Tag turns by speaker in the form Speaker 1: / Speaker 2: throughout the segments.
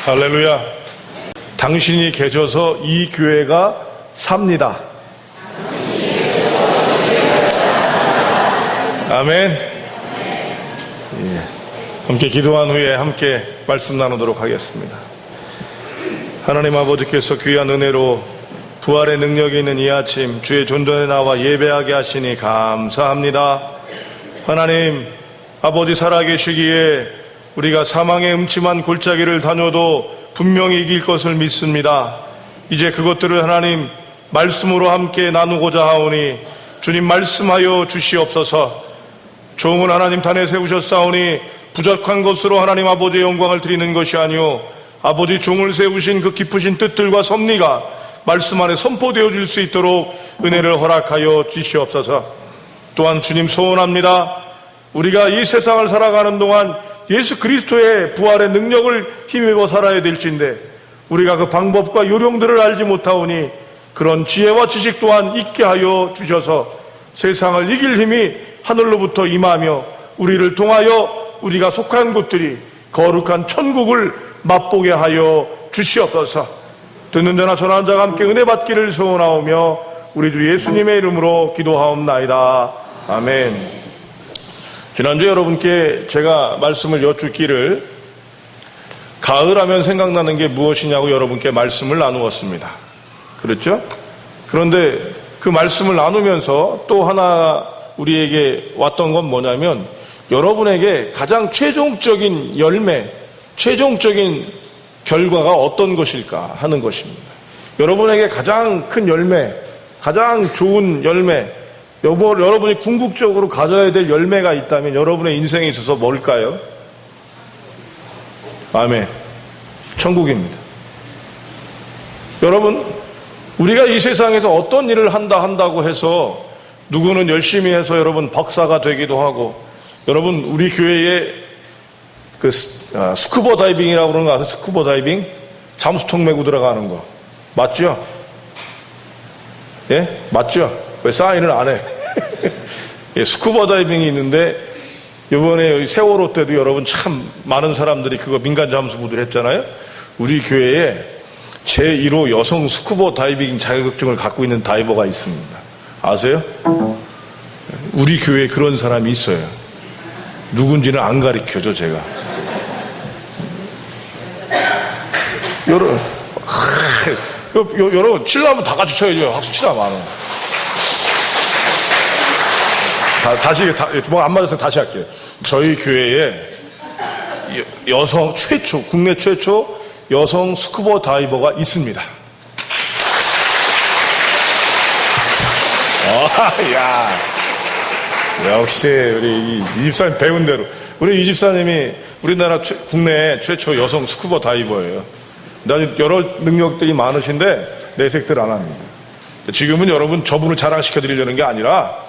Speaker 1: 할렐루야. 당신이 계셔서 이 교회가 삽니다. 아멘. 예. 함께 기도한 후에 함께 말씀 나누도록 하겠습니다. 하나님 아버지께서 귀한 은혜로 부활의 능력이 있는 이 아침 주의 존전에 나와 예배하게 하시니 감사합니다. 하나님 아버지, 살아계시기에 우리가 사망의 음침한 골짜기를 다녀도 분명히 이길 것을 믿습니다. 이제 그것들을 하나님 말씀으로 함께 나누고자 하오니 주님 말씀하여 주시옵소서. 종은 하나님 단에 세우셨사오니 부족한 것으로 하나님 아버지의 영광을 드리는 것이 아니오 아버지 종을 세우신 그 깊으신 뜻들과 섭리가 말씀 안에 선포되어질 수 있도록 은혜를 허락하여 주시옵소서. 또한 주님 소원합니다. 우리가 이 세상을 살아가는 동안 예수 그리스도의 부활의 능력을 힘입어 살아야 될진데 우리가 그 방법과 요령들을 알지 못하오니 그런 지혜와 지식 또한 있게 하여 주셔서 세상을 이길 힘이 하늘로부터 임하며 우리를 통하여 우리가 속한 곳들이 거룩한 천국을 맛보게 하여 주시옵소서. 듣는 자나 전하는 자가 함께 은혜 받기를 소원하오며 우리 주 예수님의 이름으로 기도하옵나이다. 아멘. 지난주에 여러분께 제가 말씀을 여쭙기를 가을하면 생각나는 게 무엇이냐고 여러분께 말씀을 나누었습니다. 그렇죠? 그런데 그 말씀을 나누면서 또 하나 우리에게 왔던 건 뭐냐면 여러분에게 가장 최종적인 열매, 최종적인 결과가 어떤 것일까 하는 것입니다. 여러분에게 가장 큰 열매, 가장 좋은 열매, 여러분이 궁극적으로 가져야 될 열매가 있다면 여러분의 인생에 있어서 뭘까요? 아멘. 천국입니다. 여러분, 우리가 이 세상에서 어떤 일을 한다고 해서 누구는 열심히 해서 여러분 박사가 되기도 하고, 여러분 우리 교회에 그 스쿠버 다이빙이라고 그러는 거 아세요? 스쿠버 다이빙? 잠수통 메고 들어가는 거 맞죠? 예? 맞죠? 왜 사인을 안 해? 예, 스쿠버 다이빙이 있는데 이번에 세월호 때도 여러분 참 많은 사람들이 그거 민간 잠수부들 했잖아요. 우리 교회에 제1호 여성 스쿠버 다이빙 자격증을 갖고 있는 다이버가 있습니다. 아세요? 우리 교회에 그런 사람이 있어요. 누군지는 안 가르쳐줘 제가. 여러분 치려면 다 같이 쳐야죠. 학수 치다 많아. 다시 뭐 안 맞았으면 다시 할게요. 저희 교회에 여성 최초, 국내 최초 여성 스쿠버 다이버가 있습니다. 야, 역시 우리 이 집사님 배운 대로. 우리 이 집사님이 우리나라 국내 최초 여성 스쿠버 다이버예요. 여러 능력들이 많으신데 내색들 안 합니다. 지금은 여러분 저분을 자랑시켜 드리려는 게 아니라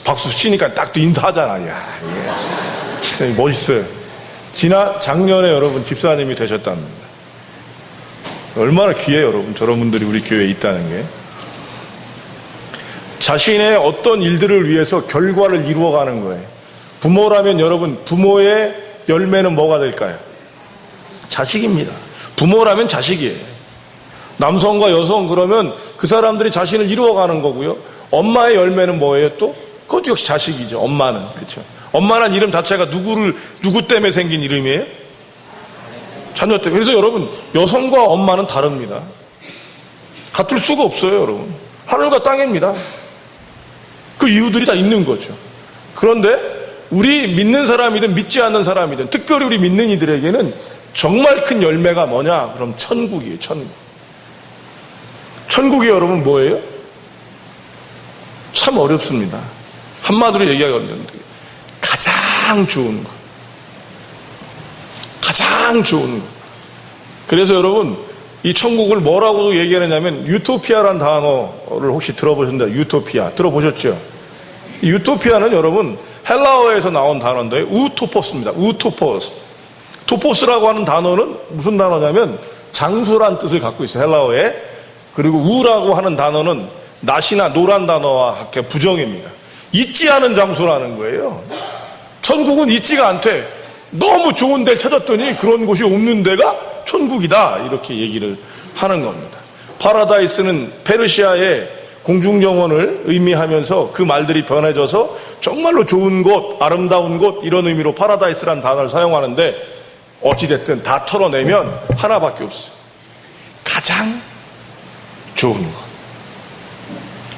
Speaker 1: 박수 치니까 딱 또 인사하잖아. 야, 참 멋있어요. 작년에 여러분 집사님이 되셨답니다. 얼마나 귀해요, 여러분. 저런 분들이 우리 교회에 있다는 게. 자신의 어떤 일들을 위해서 결과를 이루어가는 거예요. 부모라면 여러분, 부모의 열매는 뭐가 될까요? 자식입니다. 부모라면 자식이에요. 남성과 여성 그러면 그 사람들이 자신을 이루어가는 거고요. 엄마의 열매는 뭐예요 또? 그것도 역시 자식이죠. 엄마는. 그렇죠. 엄마란 이름 자체가 누구 때문에 생긴 이름이에요? 자녀 때문에. 그래서 여러분, 여성과 엄마는 다릅니다. 같을 수가 없어요, 여러분. 하늘과 땅입니다. 그 이유들이 다 있는 거죠. 그런데 우리 믿는 사람이든 믿지 않는 사람이든 특별히 우리 믿는 이들에게는 정말 큰 열매가 뭐냐? 그럼 천국이에요, 천국. 천국이 여러분 뭐예요? 참 어렵습니다. 한마디로 얘기하면 가장 좋은 거. 가장 좋은 거. 그래서 여러분 이 천국을 뭐라고 얘기하느냐면 유토피아라는 단어를 혹시 들어보셨나요? 유토피아 들어보셨죠? 이 유토피아는 여러분 헬라어에서 나온 단어인데 우토포스입니다. 우토포스. 토포스라고 하는 단어는 무슨 단어냐면 장소란 뜻을 갖고 있어요. 헬라어에. 그리고 우라고 하는 단어는 낫이나 노란 단어와 함께 부정입니다. 있지 않은 장소라는 거예요. 천국은 있지가 않대. 너무 좋은 데를 찾았더니 그런 곳이 없는 데가 천국이다 이렇게 얘기를 하는 겁니다. 파라다이스는 페르시아의 공중정원을 의미하면서 그 말들이 변해져서 정말로 좋은 곳, 아름다운 곳 이런 의미로 파라다이스라는 단어를 사용하는데 어찌됐든 다 털어내면 하나밖에 없어요. 가장 좋은 것.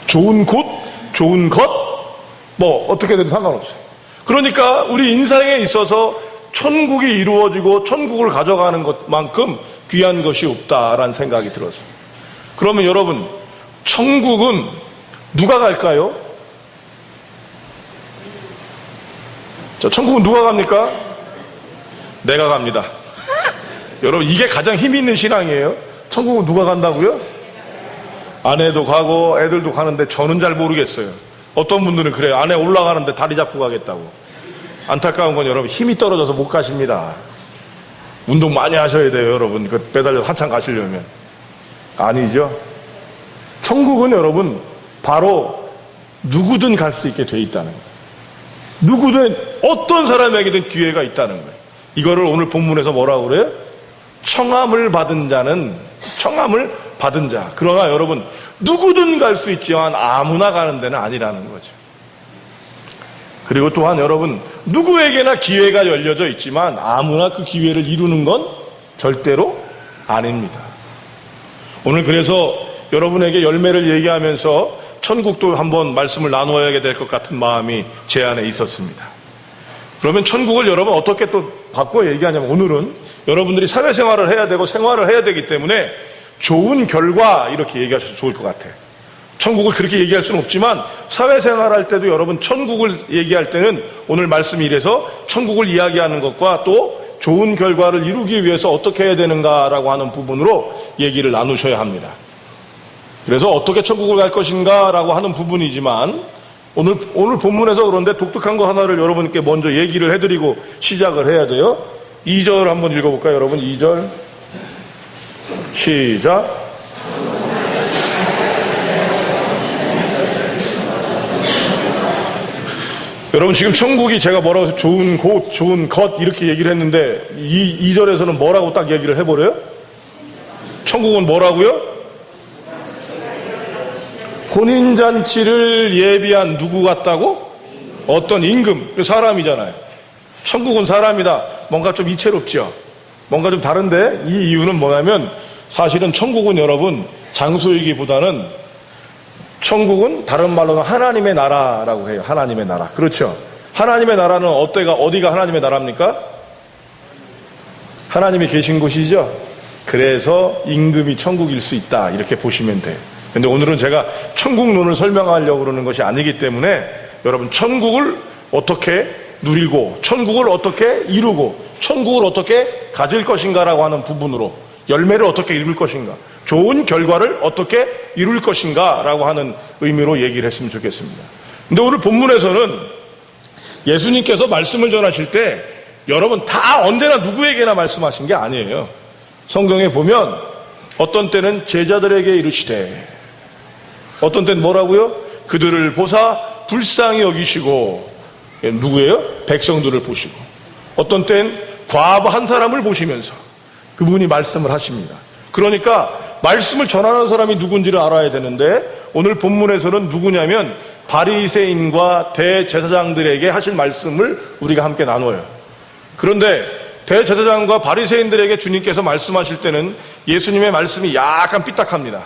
Speaker 1: 좋은 곳, 좋은 것, 뭐 어떻게든 상관없어요. 그러니까 우리 인생에 있어서 천국이 이루어지고 천국을 가져가는 것만큼 귀한 것이 없다라는 생각이 들었어요. 그러면 여러분, 천국은 누가 갈까요? 자, 천국은 누가 갑니까? 내가 갑니다. 여러분, 이게 가장 힘 있는 신앙이에요. 천국은 누가 간다고요? 아내도 가고 애들도 가는데 저는 잘 모르겠어요. 어떤 분들은 그래요. 아내 올라가는데 다리 잡고 가겠다고. 안타까운 건 여러분, 힘이 떨어져서 못 가십니다. 운동 많이 하셔야 돼요, 여러분. 그 매달려서 한참 가시려면. 아니죠. 천국은 여러분 바로 누구든 갈 수 있게 돼 있다는 거예요. 누구든 어떤 사람에게든 기회가 있다는 거예요. 이거를 오늘 본문에서 뭐라고 그래요? 청함을 받은 자는, 청함을 받은 자. 그러나 여러분, 누구든 갈 수 있지만 아무나 가는 데는 아니라는 거죠. 그리고 또한 여러분, 누구에게나 기회가 열려져 있지만 아무나 그 기회를 이루는 건 절대로 아닙니다. 오늘 그래서 여러분에게 열매를 얘기하면서 천국도 한번 말씀을 나누어야 될 것 같은 마음이 제 안에 있었습니다. 그러면 천국을 여러분 어떻게 또 바꿔 얘기하냐면, 오늘은 여러분들이 사회생활을 해야 되고 생활을 해야 되기 때문에 좋은 결과 이렇게 얘기하셔도 좋을 것 같아요. 천국을 그렇게 얘기할 수는 없지만 사회생활할 때도 여러분 천국을 얘기할 때는 오늘 말씀이 이래서 천국을 이야기하는 것과 또 좋은 결과를 이루기 위해서 어떻게 해야 되는가라고 하는 부분으로 얘기를 나누셔야 합니다. 그래서 어떻게 천국을 갈 것인가 라고 하는 부분이지만 오늘 본문에서 그런데 독특한 거 하나를 여러분께 먼저 얘기를 해드리고 시작을 해야 돼요. 2절 한번 읽어볼까요, 여러분? 2절 시작. 여러분, 지금 천국이 제가 뭐라고 해서 좋은 곳, 좋은 것 이렇게 얘기를 했는데 이 2절에서는 뭐라고 딱 얘기를 해버려요? 천국은 뭐라고요? 혼인잔치를 예비한 누구 같다고? 어떤 임금, 사람이잖아요. 천국은 사람이다. 뭔가 좀 이채롭죠. 뭔가 좀 다른데 이 이유는 뭐냐면, 사실은 천국은 여러분 장소이기보다는 천국은 다른 말로는 하나님의 나라라고 해요. 하나님의 나라. 그렇죠. 하나님의 나라는 어디가 하나님의 나라입니까? 하나님이 계신 곳이죠. 그래서 임금이 천국일 수 있다 이렇게 보시면 돼요. 근데 오늘은 제가 천국론을 설명하려고 그러는 것이 아니기 때문에 여러분, 천국을 어떻게 누리고 천국을 어떻게 이루고 천국을 어떻게 가질 것인가라고 하는 부분으로, 열매를 어떻게 이룰 것인가, 좋은 결과를 어떻게 이룰 것인가 라고 하는 의미로 얘기를 했으면 좋겠습니다. 근데 오늘 본문에서는 예수님께서 말씀을 전하실 때 여러분 다 언제나 누구에게나 말씀하신 게 아니에요. 성경에 보면 어떤 때는 제자들에게 이르시되, 어떤 때는 뭐라고요? 그들을 보사 불쌍히 여기시고, 누구예요? 백성들을 보시고, 어떤 때는 과부 한 사람을 보시면서 그분이 말씀을 하십니다. 그러니까 말씀을 전하는 사람이 누군지를 알아야 되는데, 오늘 본문에서는 누구냐면 바리새인과 대제사장들에게 하실 말씀을 우리가 함께 나눠요. 그런데 대제사장과 바리새인들에게 주님께서 말씀하실 때는 예수님의 말씀이 약간 삐딱합니다.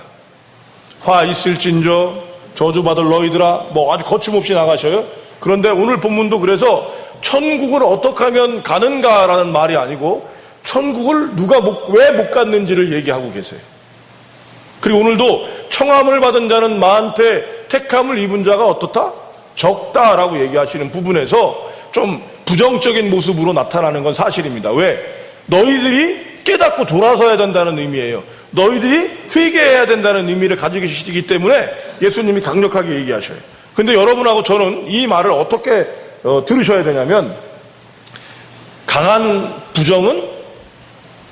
Speaker 1: 화 있을진저 저주받을 너희들아, 뭐 아주 거침없이 나가셔요. 그런데 오늘 본문도 그래서 천국을 어떻게 하면 가는가라는 말이 아니고 천국을 왜 못 갔는지를 얘기하고 계세요. 그리고 오늘도 청함을 받은 자는 많되 택함을 입은 자가 어떻다? 적다라고 얘기하시는 부분에서 좀 부정적인 모습으로 나타나는 건 사실입니다. 왜? 너희들이 깨닫고 돌아서야 된다는 의미예요. 너희들이 회개해야 된다는 의미를 가지고 계시기 때문에 예수님이 강력하게 얘기하셔요. 근데 여러분하고 저는 이 말을 어떻게 들으셔야 되냐면, 강한 부정은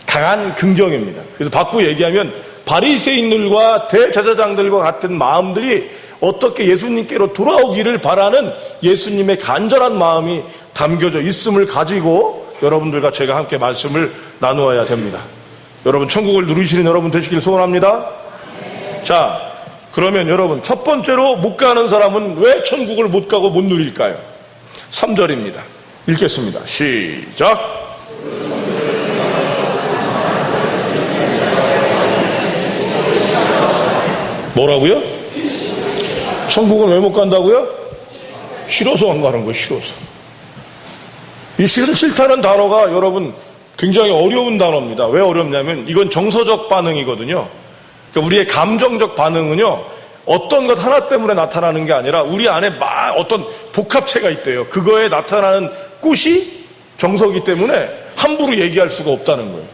Speaker 1: 강한 긍정입니다. 그래서 바꾸어 얘기하면 바리새인들과 대제사장들과 같은 마음들이 어떻게 예수님께로 돌아오기를 바라는 예수님의 간절한 마음이 담겨져 있음을 가지고 여러분들과 제가 함께 말씀을 나누어야 됩니다. 여러분 천국을 누리시는 여러분 되시길 소원합니다. 자, 그러면 여러분 첫 번째로 못 가는 사람은 왜 천국을 못 가고 못 누릴까요? 3절입니다. 읽겠습니다. 시작. 뭐라고요? 천국은 왜 못 간다고요? 싫어서 안 가는 거예요. 싫어서. 이 싫다는 단어가 여러분 굉장히 어려운 단어입니다. 왜 어렵냐면 이건 정서적 반응이거든요. 그러니까 우리의 감정적 반응은요, 어떤 것 하나 때문에 나타나는 게 아니라 우리 안에 어떤 복합체가 있대요. 그거에 나타나는 꽃이 정서이기 때문에 함부로 얘기할 수가 없다는 거예요.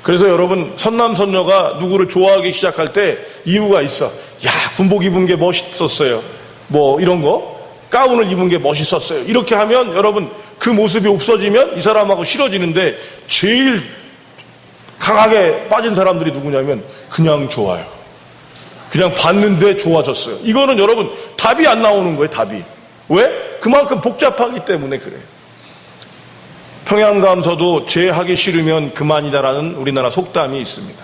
Speaker 1: 그래서 여러분 선남선녀가 누구를 좋아하기 시작할 때 이유가 있어. 야, 군복 입은 게 멋있었어요. 뭐 이런 거, 가운을 입은 게 멋있었어요. 이렇게 하면 여러분 그 모습이 없어지면 이 사람하고 싫어지는데 제일 강하게 빠진 사람들이 누구냐면 그냥 좋아요. 그냥 봤는데 좋아졌어요. 이거는 여러분 답이 안 나오는 거예요. 답이. 왜? 그만큼 복잡하기 때문에 그래요. 평양감서도 제 하기 싫으면 그만이다라는 우리나라 속담이 있습니다.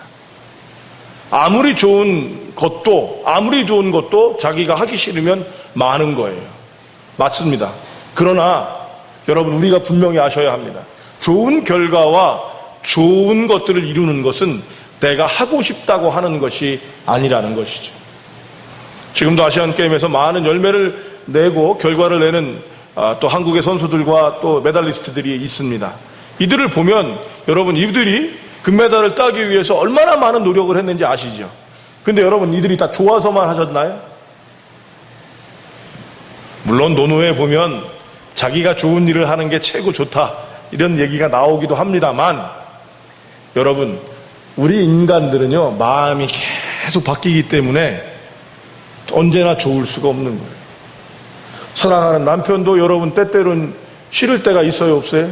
Speaker 1: 아무리 좋은 것도 자기가 하기 싫으면 많은 거예요. 맞습니다. 그러나 여러분 우리가 분명히 아셔야 합니다. 좋은 결과와 좋은 것들을 이루는 것은 내가 하고 싶다고 하는 것이 아니라는 것이죠. 지금도 아시안게임에서 많은 열매를 내고 결과를 내는 또 한국의 선수들과 또 메달리스트들이 있습니다. 이들을 보면 여러분 이들이 금메달을 따기 위해서 얼마나 많은 노력을 했는지 아시죠? 근데 여러분 이들이 다 좋아서만 하셨나요? 물론 논어에 보면 자기가 좋은 일을 하는 게 최고 좋다 이런 얘기가 나오기도 합니다만 여러분 우리 인간들은요 마음이 계속 바뀌기 때문에 언제나 좋을 수가 없는 거예요. 사랑하는 남편도 여러분 때때로는 싫을 때가 있어요 없어요?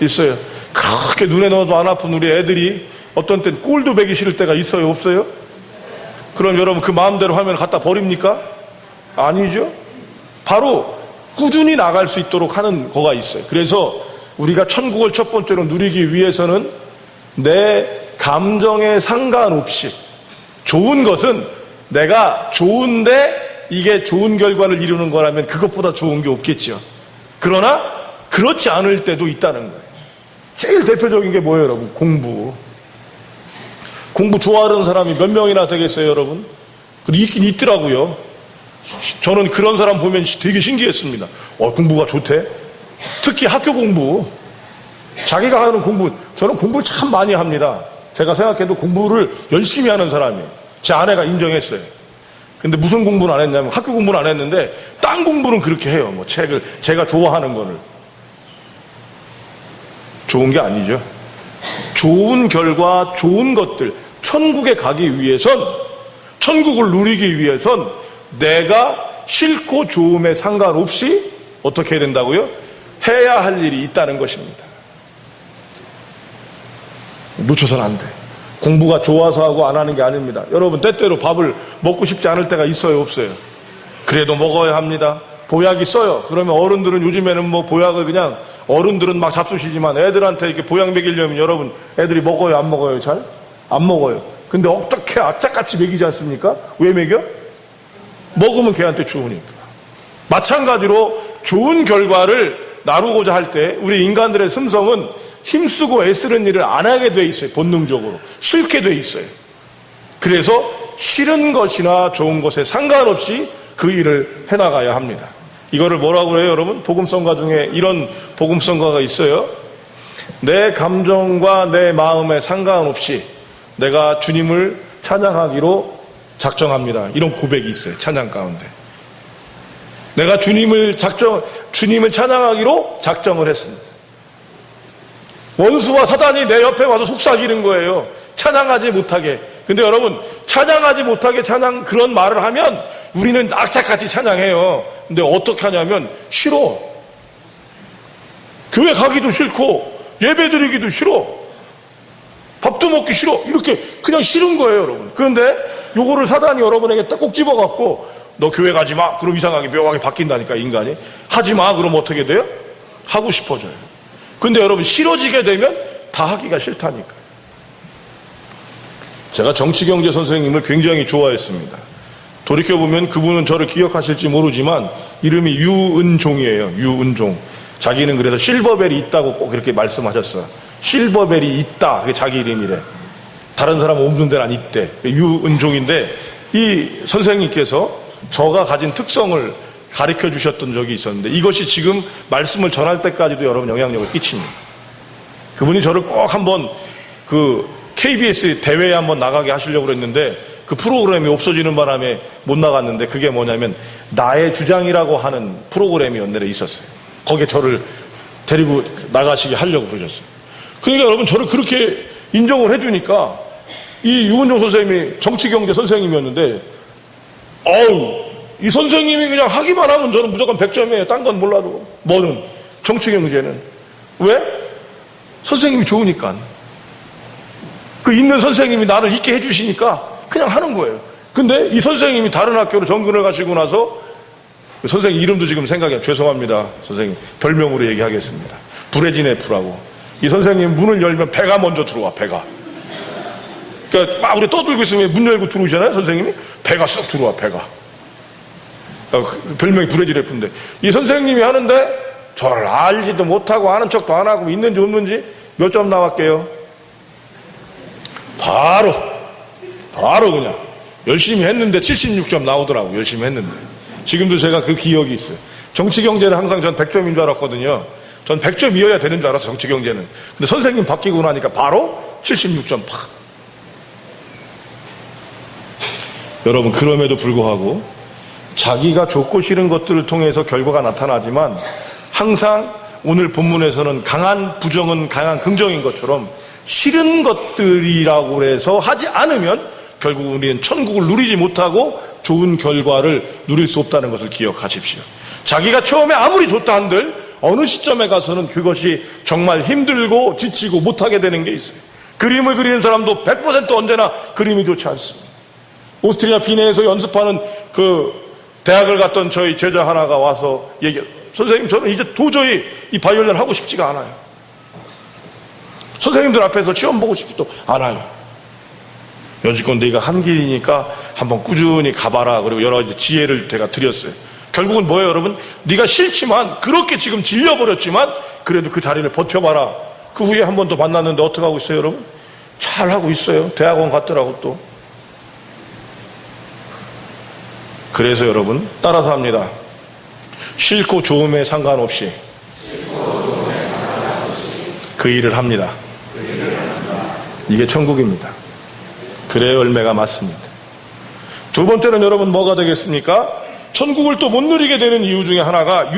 Speaker 1: 있어요. 그렇게 눈에 넣어도 안 아픈 우리 애들이 어떤 땐 꼴도 배기 싫을 때가 있어요 없어요? 그럼 여러분 그 마음대로 하면 갖다 버립니까? 아니죠. 바로 꾸준히 나갈 수 있도록 하는 거가 있어요. 그래서 우리가 천국을 첫 번째로 누리기 위해서는 내 감정에 상관없이 좋은 것은 내가 좋은데 이게 좋은 결과를 이루는 거라면 그것보다 좋은 게 없겠죠. 그러나 그렇지 않을 때도 있다는 거예요. 제일 대표적인 게 뭐예요 여러분? 공부 좋아하는 사람이 몇 명이나 되겠어요 여러분? 있긴 있더라고요. 저는 그런 사람 보면 되게 신기했습니다. 공부가 좋대. 특히 학교 공부, 자기가 하는 공부, 저는 공부를 참 많이 합니다. 제가 생각해도 공부를 열심히 하는 사람이에요. 제 아내가 인정했어요. 근데 무슨 공부는 안 했냐면 학교 공부는 안 했는데 딴 공부는 그렇게 해요. 뭐 책을 제가 좋아하는 거를. 좋은 게 아니죠. 좋은 결과, 좋은 것들, 천국에 가기 위해선, 천국을 누리기 위해선 내가 싫고 좋음에 상관없이 어떻게 해야 된다고요? 해야 할 일이 있다는 것입니다. 놓쳐서는 안 돼. 공부가 좋아서 하고 안 하는 게 아닙니다. 여러분 때때로 밥을 먹고 싶지 않을 때가 있어요 없어요? 그래도 먹어야 합니다. 보약이 써요. 그러면 어른들은 요즘에는 뭐 보약을 그냥 어른들은 막 잡수시지만 애들한테 이렇게 보약 먹이려면 여러분 애들이 먹어요 안 먹어요? 잘? 안 먹어요. 근데 어떻게 악착같이 먹이지 않습니까? 왜 먹여? 먹으면 걔한테 좋으니까. 마찬가지로 좋은 결과를 나누고자 할 때 우리 인간들의 습성은 힘쓰고 애쓰는 일을 안 하게 돼 있어요. 본능적으로. 싫게 돼 있어요. 그래서 싫은 것이나 좋은 것에 상관없이 그 일을 해나가야 합니다. 이거를 뭐라고 해요 여러분? 복음성가 중에 이런 복음성가가 있어요. 내 감정과 내 마음에 상관없이 내가 주님을 찬양하기로 작정합니다. 이런 고백이 있어요. 찬양 가운데. 내가 주님을 찬양하기로 작정을 했습니다. 원수와 사단이 내 옆에 와서 속삭이는 거예요. 찬양하지 못하게. 근데 여러분 찬양하지 못하게 그런 말을 하면 우리는 악착같이 찬양해요. 근데 어떻게 하냐면 싫어. 교회 가기도 싫고 예배 드리기도 싫어. 밥도 먹기 싫어. 이렇게 그냥 싫은 거예요 여러분. 그런데 요거를 사단이 여러분에게 딱 꼭 집어갖고 너 교회 가지 마. 그럼 이상하게 묘하게 바뀐다니까 인간이. 하지 마. 그럼 어떻게 돼요? 하고 싶어져요. 근데 여러분 싫어지게 되면 다 하기가 싫다니까요. 제가 정치경제 선생님을 굉장히 좋아했습니다. 돌이켜보면 그분은 저를 기억하실지 모르지만 이름이 유은종이에요. 유은종. 자기는 그래서 실버벨이 있다고 꼭 그렇게 말씀하셨어요. 실버벨이 있다. 그게 자기 이름이래. 다른 사람은 없는 데는 있대. 유은종인데 이 선생님께서 저가 가진 특성을 가르쳐 주셨던 적이 있었는데 이것이 지금 말씀을 전할 때까지도 여러분 영향력을 끼칩니다. 그분이 저를 꼭 한번 그 KBS 대회에 한번 나가게 하시려고 그랬는데 그 프로그램이 없어지는 바람에 못 나갔는데 그게 뭐냐면 나의 주장이라고 하는 프로그램이 연날에 있었어요. 거기에 저를 데리고 나가시게 하려고 그러셨어요. 그러니까 여러분 저를 그렇게 인정을 해주니까 이 유은종 선생님이 정치경제 선생님이었는데 이 선생님이 그냥 하기만 하면 저는 무조건 100점이에요. 딴 건 몰라도. 뭐는? 정치경제는. 왜? 선생님이 좋으니까. 그 있는 선생님이 나를 있게 해주시니까 그냥 하는 거예요. 근데 이 선생님이 다른 학교로 전근을 가시고 나서 그 선생님 이름도 지금 생각이 안, 죄송합니다. 선생님. 별명으로 얘기하겠습니다. 브레지네프라고. 이 선생님 문을 열면 배가 먼저 들어와, 배가. 그러니까 막 우리 떠들고 있으면 문 열고 들어오잖아요, 선생님이. 배가 쑥 들어와, 배가. 별명이 브레지네프인데. 이 선생님이 하는데 저를 알지도 못하고 아는 척도 안 하고 있는지 없는지 몇 점 나왔게요? 바로 그냥 열심히 했는데 76점 나오더라고. 열심히 했는데 지금도 제가 그 기억이 있어요. 정치경제는 항상 전 100점인 줄 알았거든요. 전 100점이어야 되는 줄 알았어, 정치경제는. 근데 선생님 바뀌고 나니까 바로 76점 팍. 여러분 그럼에도 불구하고 자기가 좋고 싫은 것들을 통해서 결과가 나타나지만 항상 오늘 본문에서는 강한 부정은 강한 긍정인 것처럼 싫은 것들이라고 해서 하지 않으면 결국 우리는 천국을 누리지 못하고 좋은 결과를 누릴 수 없다는 것을 기억하십시오. 자기가 처음에 아무리 좋다 한들 어느 시점에 가서는 그것이 정말 힘들고 지치고 못하게 되는 게 있어요. 그림을 그리는 사람도 100% 언제나 그림이 좋지 않습니다. 오스트리아 비네에서 연습하는 그 대학을 갔던 저희 제자 하나가 와서 선생님 저는 이제 도저히 이 바이올린 하고 싶지가 않아요. 선생님들 앞에서 시험 보고 싶지도 않아요. 여지껏 네가 한 길이니까 한번 꾸준히 가봐라. 그리고 여러 가지 지혜를 제가 드렸어요. 결국은 뭐예요, 여러분? 네가 싫지만 그렇게 지금 질려버렸지만 그래도 그 자리를 버텨봐라. 그 후에 한 번 더 만났는데 어떻게 하고 있어요, 여러분? 잘 하고 있어요. 대학원 갔더라고 또. 그래서 여러분 따라서 합니다. 싫고 좋음에 상관없이 그 일을 합니다. 이게 천국입니다. 그래야 열매가 맞습니다. 두 번째는 여러분 뭐가 되겠습니까? 천국을 또 못 누리게 되는 이유 중에 하나가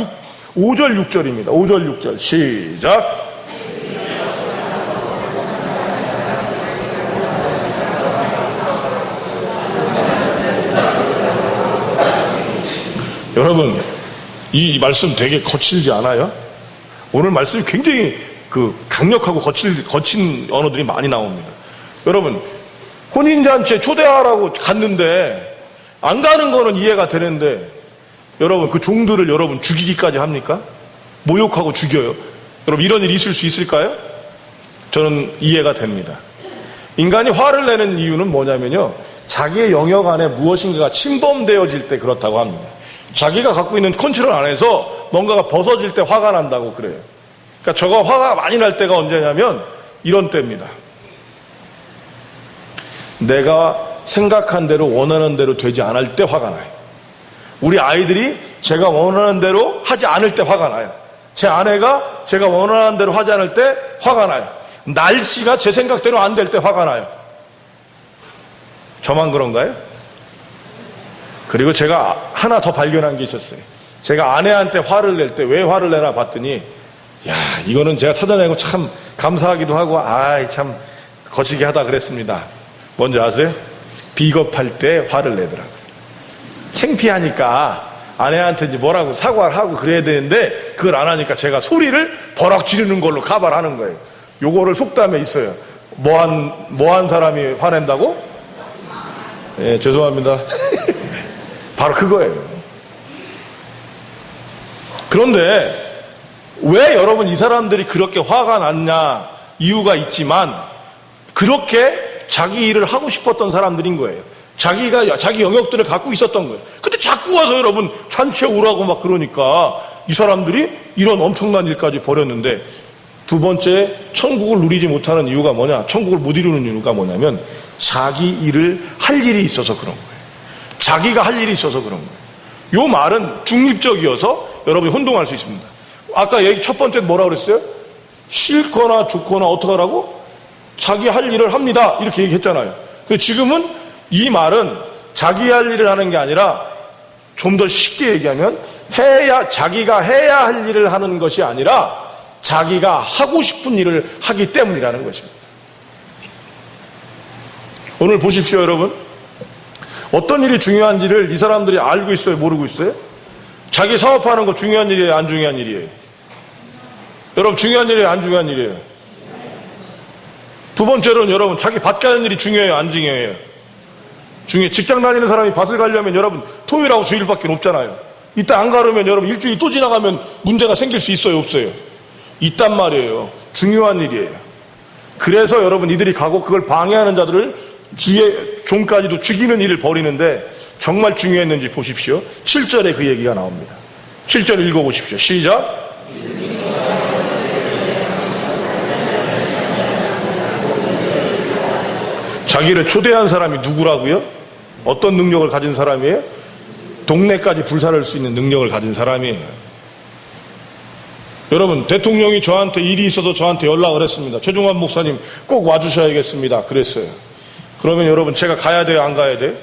Speaker 1: 5절 6절입니다. 5절 6절 시작. 여러분 이 말씀 되게 거칠지 않아요? 오늘 말씀이 굉장히 강력하고 거친 언어들이 많이 나옵니다. 여러분 혼인잔치에 초대하라고 갔는데 안 가는 거는 이해가 되는데 여러분 그 종들을 여러분 죽이기까지 합니까? 모욕하고 죽여요. 여러분 이런 일이 있을 수 있을까요? 저는 이해가 됩니다. 인간이 화를 내는 이유는 뭐냐면요, 자기의 영역 안에 무엇인가가 침범되어질 때 그렇다고 합니다. 자기가 갖고 있는 컨트롤 안에서 뭔가가 벗어질 때 화가 난다고 그래요. 그러니까 저거 화가 많이 날 때가 언제냐면 이런 때입니다. 내가 생각한 대로 원하는 대로 되지 않을 때 화가 나요. 우리 아이들이 제가 원하는 대로 하지 않을 때 화가 나요. 제 아내가 제가 원하는 대로 하지 않을 때 화가 나요. 날씨가 제 생각대로 안 될 때 화가 나요. 저만 그런가요? 그리고 제가 하나 더 발견한 게 있었어요. 제가 아내한테 화를 낼 때 왜 화를 내나 봤더니 이거는 제가 찾아내고 참 감사하기도 하고 참 거시기 하다 그랬습니다. 뭔지 아세요? 비겁할 때 화를 내더라고요. 창피하니까 아내한테 이제 뭐라고 사과를 하고 그래야 되는데 그걸 안 하니까 제가 소리를 버럭 지르는 걸로 가발을 하는 거예요. 요거를 속담에 있어요. 뭐한 사람이 화낸다고? 예, 죄송합니다. 바로 그거예요. 그런데 왜 여러분 이 사람들이 그렇게 화가 났냐 이유가 있지만 그렇게 자기 일을 하고 싶었던 사람들인 거예요. 자기 영역들을 갖고 있었던 거예요. 근데 자꾸 와서 여러분 잔치에 오라고 막 그러니까 이 사람들이 이런 엄청난 일까지 벌였는데, 두 번째, 천국을 누리지 못하는 이유가 뭐냐? 천국을 못 이루는 이유가 뭐냐면 자기 일을 할 일이 있어서 그런 거예요. 자기가 할 일이 있어서 그런 거예요. 이 말은 중립적이어서 여러분이 혼동할 수 있습니다. 아까 첫 번째 뭐라고 그랬어요? 싫거나 좋거나 어떡하라고? 자기 할 일을 합니다, 이렇게 얘기했잖아요. 지금은 이 말은 자기 할 일을 하는 게 아니라, 좀 더 쉽게 얘기하면 자기가 해야 할 일을 하는 것이 아니라 자기가 하고 싶은 일을 하기 때문이라는 것입니다. 오늘 보십시오, 여러분. 어떤 일이 중요한지를 이 사람들이 알고 있어요, 모르고 있어요? 자기 사업하는 거 중요한 일이에요, 안 중요한 일이에요? 여러분, 중요한 일이에요, 안 중요한 일이에요? 두 번째로는 여러분, 자기 밭 가는 일이 중요해요, 안 중요해요? 직장 다니는 사람이 밭을 가려면 여러분 토요일하고 주일밖에 없잖아요. 이따 안 가려면 여러분 일주일이 또 지나가면 문제가 생길 수 있어요, 없어요? 있단 말이에요. 중요한 일이에요. 그래서 여러분 이들이 가고 그걸 방해하는 자들을 주의 종까지도 죽이는 일을 벌이는데 정말 중요했는지 보십시오. 7절에 그 얘기가 나옵니다. 7절 읽어보십시오. 시작. 자기를 초대한 사람이 누구라고요? 어떤 능력을 가진 사람이에요? 동네까지 불살할 수 있는 능력을 가진 사람이에요. 여러분, 대통령이 저한테 일이 있어서 저한테 연락을 했습니다. 최종환 목사님 꼭 와주셔야겠습니다, 그랬어요. 그러면 여러분 제가 가야 돼요, 안 가야 돼요?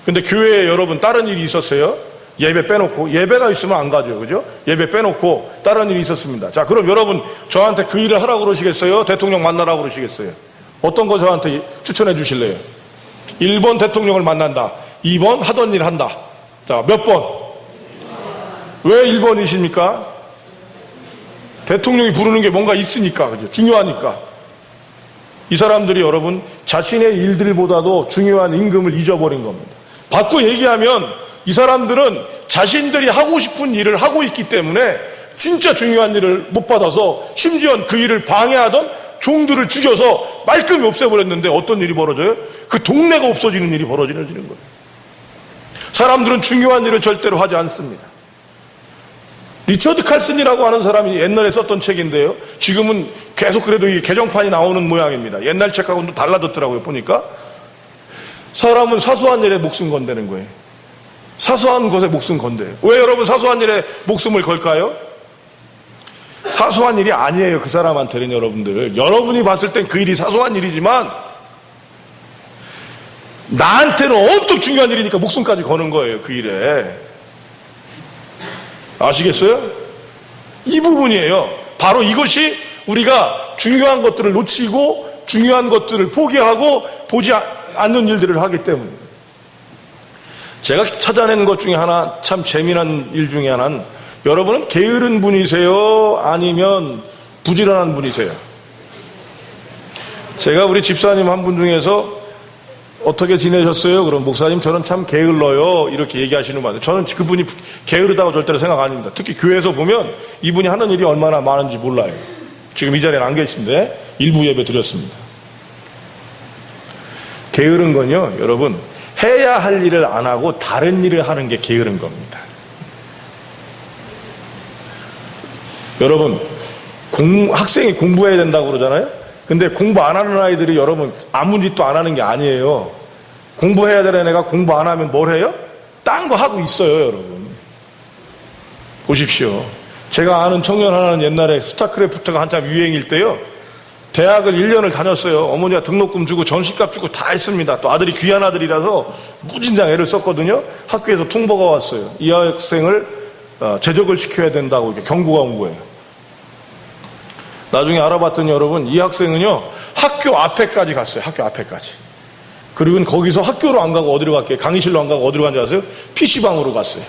Speaker 1: 근데 교회에 여러분 다른 일이 있었어요. 예배 빼놓고. 예배가 있으면 안 가죠, 그죠? 예배 빼놓고 다른 일이 있었습니다. 자, 그럼 여러분 저한테 그 일을 하라고 그러시겠어요? 대통령 만나라고 그러시겠어요? 어떤 거 저한테 추천해 주실래요? 1번 대통령을 만난다, 2번 하던 일 한다. 자, 몇 번? 왜 1번이십니까? 대통령이 부르는 게 뭔가 있으니까, 그죠? 중요하니까. 이 사람들이 여러분 자신의 일들보다도 중요한 임금을 잊어버린 겁니다. 바꿔 얘기하면 이 사람들은 자신들이 하고 싶은 일을 하고 있기 때문에 진짜 중요한 일을 못 받아서 심지어 그 일을 방해하던 종들을 죽여서 말끔히 없애버렸는데 어떤 일이 벌어져요? 그 동네가 없어지는 일이 벌어지는 거예요. 사람들은 중요한 일을 절대로 하지 않습니다. 리처드 칼슨이라고 하는 사람이 옛날에 썼던 책인데요, 지금은 계속 그래도 이 개정판이 나오는 모양입니다. 옛날 책하고는 또 달라졌더라고요, 보니까. 사람은 사소한 일에 목숨 건다는 거예요. 사소한 것에 목숨 건대요. 왜 여러분 사소한 일에 목숨을 걸까요? 사소한 일이 아니에요, 그 사람한테는. 여러분이 봤을 땐 그 일이 사소한 일이지만 나한테는 엄청 중요한 일이니까 목숨까지 거는 거예요, 그 일에. 아시겠어요? 이 부분이에요. 바로 이것이 우리가 중요한 것들을 놓치고 중요한 것들을 포기하고 보지 않는 일들을 하기 때문입니다. 제가 찾아낸 것 중에 하나, 참 재미난 일 중에 하나는, 여러분은 게으른 분이세요? 아니면 부지런한 분이세요? 제가 우리 집사님 한 분 중에서 어떻게 지내셨어요? 그럼 목사님 저는 참 게을러요, 이렇게 얘기하시는 분인데, 저는 그분이 게으르다고 절대로 생각 안 합니다. 특히 교회에서 보면 이분이 하는 일이 얼마나 많은지 몰라요. 지금 이 자리에는 안 계신데 일부 예배 드렸습니다. 게으른 건요, 여러분, 해야 할 일을 안 하고 다른 일을 하는 게 게으른 겁니다. 여러분, 학생이 공부해야 된다고 그러잖아요? 근데 공부 안 하는 아이들이 여러분 아무 짓도 안 하는 게 아니에요. 공부해야 되는 애가 공부 안 하면 뭘 해요? 딴 거 하고 있어요, 여러분. 보십시오. 제가 아는 청년 하나는 옛날에 스타크래프트가 한참 유행일 때요, 대학을 1년을 다녔어요. 어머니가 등록금 주고 전시값 주고 다 했습니다. 또 아들이 귀한 아들이라서 무진장 애를 썼거든요. 학교에서 통보가 왔어요. 이 학생을 제적을 시켜야 된다고 이렇게 경고가 온 거예요. 나중에 알아봤더니 여러분, 이 학생은요 학교 앞에까지 갔어요. 학교 앞에까지. 그리고 거기서 학교로 안 가고 어디로 갔게요? 강의실로 안 가고 어디로 간지 아세요? PC방으로 갔어요.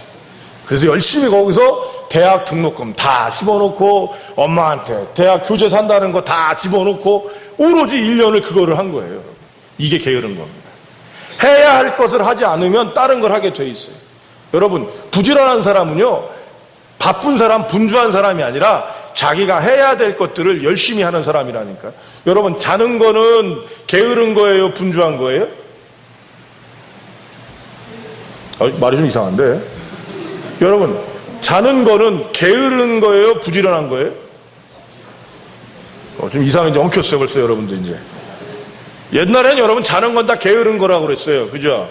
Speaker 1: 그래서 열심히 거기서 대학 등록금 다 집어넣고, 엄마한테 대학 교재 산다는 거 다 집어넣고, 오로지 1년을 그거를 한 거예요. 여러분. 이게 게으른 겁니다. 해야 할 것을 하지 않으면 다른 걸 하게 돼 있어요. 여러분, 부지런한 사람은요, 바쁜 사람, 분주한 사람이 아니라 자기가 해야 될 것들을 열심히 하는 사람이라니까. 여러분, 자는 거는 게으른 거예요? 분주한 거예요? 말이 좀 이상한데. 여러분, 자는 거는 게으른 거예요? 부지런한 거예요? 좀 이상한지 엉켰어요, 벌써 여러분도 이제. 옛날엔 여러분 자는 건 다 게으른 거라고 그랬어요. 그죠?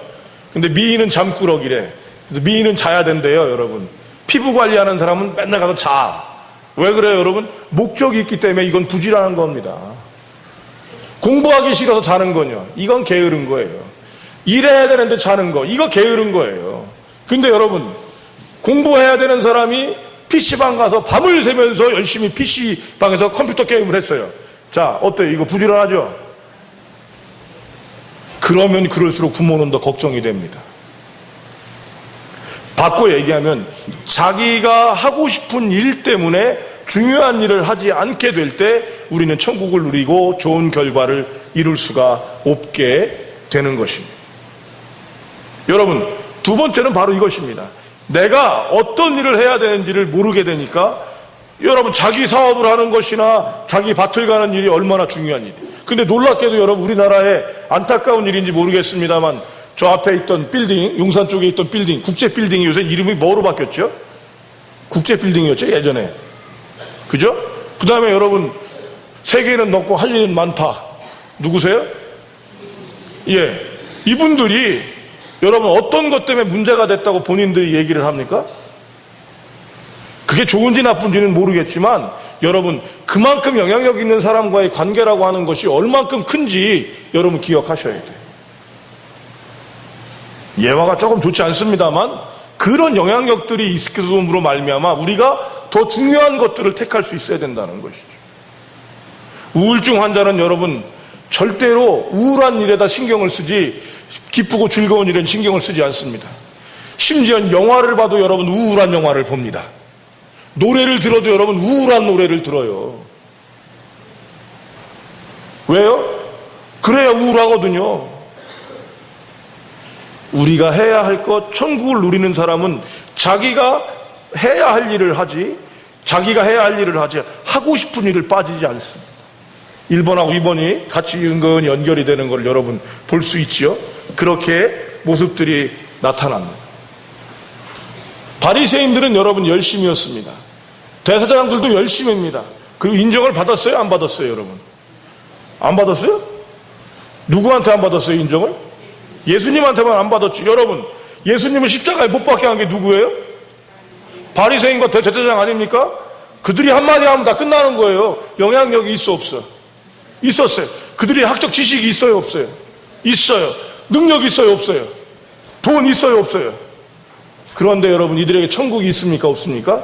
Speaker 1: 근데 미인은 잠꾸러기래. 그래서 미인은 자야 된대요, 여러분. 피부 관리하는 사람은 맨날 가서 자. 왜 그래요, 여러분? 목적이 있기 때문에 이건 부지런한 겁니다. 공부하기 싫어서 자는 거요. 이건 게으른 거예요. 일해야 되는데 자는 거. 이거 게으른 거예요. 근데 여러분, 공부해야 되는 사람이 PC방 가서 밤을 새면서 열심히 PC방에서 컴퓨터 게임을 했어요. 자, 어때요? 이거 부지런하죠? 그러면 그럴수록 부모는 더 걱정이 됩니다. 바꿔 얘기하면 자기가 하고 싶은 일 때문에 중요한 일을 하지 않게 될 때 우리는 천국을 누리고 좋은 결과를 이룰 수가 없게 되는 것입니다. 여러분, 두 번째는 바로 이것입니다. 내가 어떤 일을 해야 되는지를 모르게 되니까 여러분, 자기 사업을 하는 것이나 자기 밭을 가는 일이 얼마나 중요한 일이에요. 근데 놀랍게도 여러분, 우리나라의 안타까운 일인지 모르겠습니다만 저 앞에 있던 빌딩, 용산 쪽에 있던 빌딩, 국제 빌딩이 요새 이름이 뭐로 바뀌었죠? 국제 빌딩이었죠, 예전에. 그죠? 그 다음에 여러분, 세계는 넓고 할 일은 많다. 누구세요? 예. 이분들이 여러분 어떤 것 때문에 문제가 됐다고 본인들이 얘기를 합니까? 그게 좋은지 나쁜지는 모르겠지만 여러분, 그만큼 영향력 있는 사람과의 관계라고 하는 것이 얼만큼 큰지 여러분 기억하셔야 돼요. 예화가 조금 좋지 않습니다만 그런 영향력들이 있음으로 말미암아 우리가 더 중요한 것들을 택할 수 있어야 된다는 것이죠. 우울증 환자는 여러분 절대로 우울한 일에다 신경을 쓰지 기쁘고 즐거운 일엔 신경을 쓰지 않습니다. 심지어 영화를 봐도 여러분 우울한 영화를 봅니다. 노래를 들어도 여러분 우울한 노래를 들어요. 왜요? 그래야 우울하거든요. 우리가 해야 할 것, 천국을 누리는 사람은 자기가 해야 할 일을 하지, 자기가 해야 할 일을 하지, 하고 싶은 일을 빠지지 않습니다. 1번하고 2번이 같이 은근히 연결이 되는 걸 여러분 볼 수 있지요. 그렇게 모습들이 나타납니다. 바리새인들은 여러분 열심히였습니다. 대사장들도 열심히입니다. 그리고 인정을 받았어요? 안 받았어요, 여러분? 안 받았어요? 누구한테 안 받았어요, 인정을? 예수님한테만 안 받았지. 여러분, 예수님을 십자가에 못 박게 한 게 누구예요? 바리새인과 대제사장 아닙니까? 그들이 한마디 하면 다 끝나는 거예요. 영향력이 있어 없어? 있었어요. 그들이 학적 지식이 있어요 없어요? 있어요. 능력이 있어요 없어요? 돈 있어요 없어요? 그런데 여러분, 이들에게 천국이 있습니까 없습니까?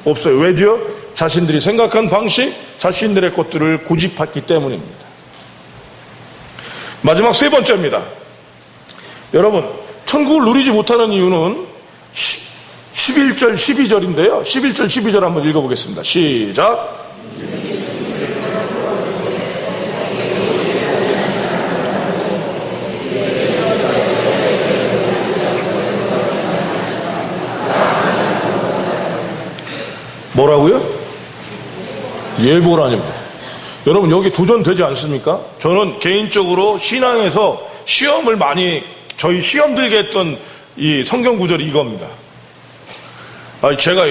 Speaker 1: 없어요. 왜죠? 자신들이 생각한 방식, 자신들의 것들을 고집했기 때문입니다. 마지막 세 번째입니다. 여러분, 천국을 누리지 못하는 이유는 11절, 12절인데요. 11절, 12절 한번 읽어보겠습니다. 시작. 뭐라고요? 예보라니. 여러분, 여기 도전되지 않습니까? 저는 개인적으로 신앙에서 시험을 많이, 저희 시험 들게 했던 이 성경 구절이 이겁니다. 제가